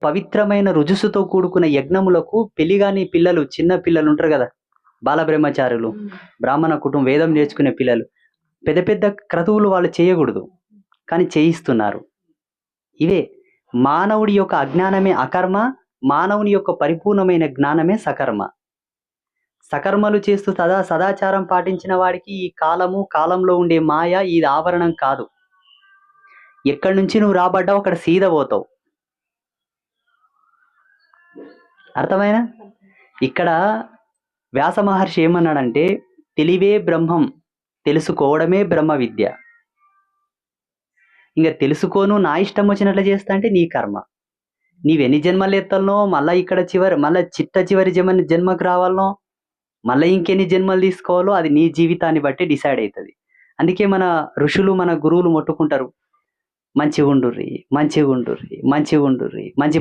పవిత్రమైన రుజుసుతో కూడుకున్న యజ్ఞములకు పెళ్లిగాని పిల్లలు, చిన్న పిల్లలు ఉంటారు కదా, బాలబ్రహ్మచారులు, బ్రాహ్మణ కుటుంబం, వేదం నేర్చుకునే పిల్లలు, పెద్ద పెద్ద క్రతువులు వాళ్ళు చేయకూడదు, కానీ చేయిస్తున్నారు. ఇవే మానవుడి యొక్క అజ్ఞానమే అకర్మ, మానవుని యొక్క పరిపూర్ణమైన జ్ఞానమే సకర్మ. సకర్మలు చేస్తూ సదాచారం పాటించిన వాడికి ఈ కాలము, కాలంలో ఉండే మాయ ఇది ఆవరణం కాదు. ఎక్కడి నుంచి నువ్వు రాబడ్డావు అక్కడ సీద పోతావు. అర్థమైనా? ఇక్కడ వ్యాస మహర్షి ఏమన్నాడంటే, తెలివే బ్రహ్మం, తెలుసుకోవడమే బ్రహ్మ విద్య. ఇంకా తెలుసుకోను నా ఇష్టం వచ్చినట్లు చేస్తా అంటే నీ కర్మ. నీవెన్ని జన్మలు ఎత్తాలనో, మళ్ళీ ఇక్కడ మళ్ళీ చివరి జన్మకు రావాలనో, మళ్ళీ ఇంకెన్ని జన్మలు తీసుకోవాలో అది నీ జీవితాన్ని బట్టి డిసైడ్ అవుతుంది. అందుకే మన ఋషులు, మన గురువులు మొట్టుకుంటారు, మంచిగా ఉండుర్రి, మంచిగా ఉండుర్రి, మంచిగా ఉండుర్రి, మంచి